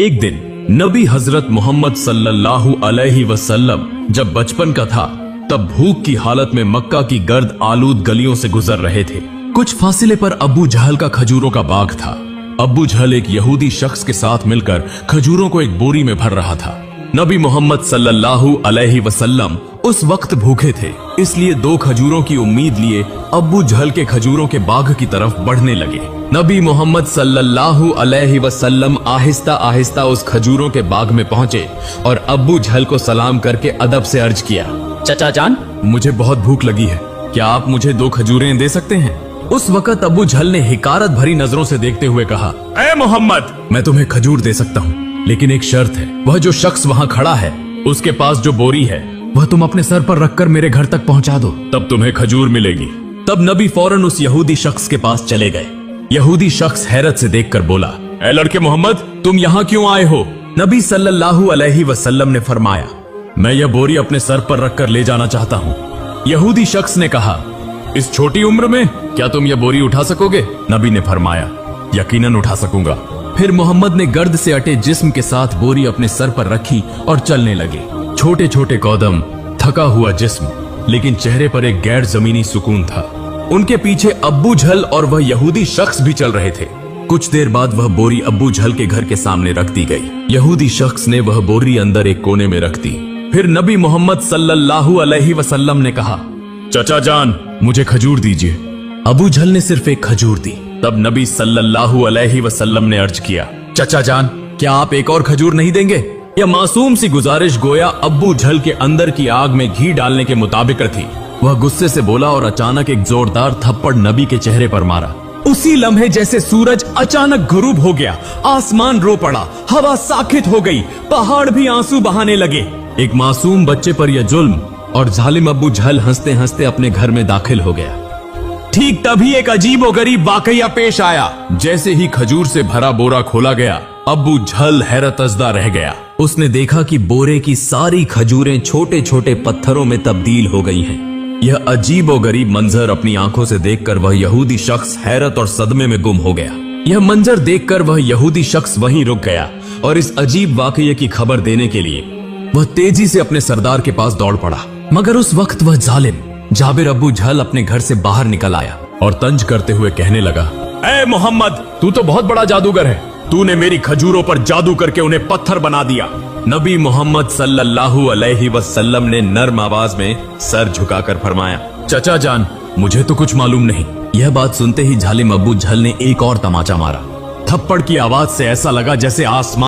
एक दिन नबी हजरत मोहम्मद सल्लल्लाहु अलैहि वसल्लम जब बचपन का था तब भूख की हालत में मक्का की गर्द आलूद गलियों से गुजर रहे थे। कुछ फासले पर अबू जहल का खजूरों का बाग था। अबू जहल एक यहूदी शख्स के साथ मिलकर खजूरों को एक बोरी में भर रहा था। नबी मोहम्मद सल्लल्लाहु अलैहि वसल्लम उस वक्त भूखे थे, इसलिए 2 खजूरों की उम्मीद लिए अबू जहल के खजूरों के बाग की तरफ बढ़ने लगे। नबी मोहम्मद सल्लल्लाहु अलैहि वसल्लम आहिस्ता आहिस्ता उस खजूरों के बाग में पहुंचे और अबू जहल को सलाम करके अदब से अर्ज किया, चचा जान, मुझे बहुत भूख लगी है, क्या आप मुझे 2 खजूरें दे सकते हैं? उस वक्त अबू जहल ने हिकारत भरी नजरों से देखते हुए कहा, ऐ मोहम्मद, मैं तुम्हें खजूर दे सकता हूँ, लेकिन एक शर्त है। वह जो शख्स वहाँ खड़ा है उसके पास जो बोरी है वह तुम अपने सर पर रखकर मेरे घर तक पहुँचा दो, तब तुम्हें खजूर मिलेगी। तब नबी फौरन उस यहूदी शख्स के पास चले गए। यहूदी शख्स हैरत से देखकर बोला, ऐ लड़के मोहम्मद, तुम यहाँ क्यों आए हो? नबी सल्लल्लाहु अलैहि वसल्लम ने फरमाया, मैं यह बोरी अपने सर पर रखकर ले जाना चाहता हूँ। यहूदी शख्स ने कहा, इस छोटी उम्र में क्या तुम यह बोरी उठा सकोगे? नबी ने फरमाया, यकीनन उठा सकूंगा। फिर मोहम्मद ने गर्द से अटे जिस्म के साथ बोरी अपने सर पर रखी और चलने लगे। छोटे छोटे कदम, थका हुआ जिस्म, लेकिन चेहरे पर एक गैर जमीनी सुकून था। उनके पीछे अब्बू जहल और वह यहूदी शख्स भी चल रहे थे। कुछ देर बाद वह बोरी अब्बू जहल के घर के सामने रख दी गई। यहूदी शख्स ने वह बोरी अंदर एक कोने में रख दी। फिर नबी मोहम्मद सल्लल्लाहु अलैहि वसल्लम ने कहा, चचा जान, मुझे खजूर दीजिए। अबू जहल ने सिर्फ एक खजूर दी। तब नबी सल्लल्लाहु अलैहि वसल्लम ने अर्ज किया, चचा जान, क्या आप एक और खजूर नहीं देंगे? यह मासूम सी गुजारिश गोया अब्बू जहल के अंदर की आग में घी डालने के मुताबिक थी। वह गुस्से से बोला और अचानक एक जोरदार थप्पड़ नबी के चेहरे पर मारा। उसी लम्हे जैसे सूरज अचानक गुरूब हो गया, आसमान रो पड़ा, हवा साखित हो गई, पहाड़ भी आंसू बहाने लगे। एक मासूम बच्चे पर यह जुल्म और जालिम अब्बू जहल हंसते हंसते अपने घर में दाखिल हो गया। ठीक तभी एक अजीबोगरीब वाकया पेश आया। जैसे ही खजूर से भरा बोरा खोला गया, अब्बू जहल हैरतज़दा रह गया। उसने देखा कि बोरे की सारी खजूरें छोटे छोटे पत्थरों में तब्दील हो गई हैं। यह अजीबोगरीब मंजर अपनी आंखों से देखकर वह यहूदी शख्स हैरत और सदमे में गुम हो गया। यह मंजर देखकर वह यहूदी शख्स वहीं रुक गया और इस अजीब वाकये की खबर देने के लिए वह तेजी से अपने सरदार के पास दौड़ पड़ा। मगर उस वक्त वह जालिम जाबिर अब्बू जहल अपने घर से बाहर निकल आया और तंज करते हुए कहने लगा, ऐ मोहम्मद, तू तो बहुत बड़ा जादूगर है। तूने मेरी खजूरों पर जादू करके उन्हें पत्थर बना दिया। नबी मोहम्मद सल्लल्लाहु अलैहि वसल्लम ने नर्म आवाज में सर झुकाकर फरमाया, चचा जान, मुझे तो कुछ मालूम नहीं। यह बात सुनते ही जालिम अब्बू जहल ने एक और तमाचा मारा। थप्पड़ की आवाज से ऐसा लगा जैसे आसमान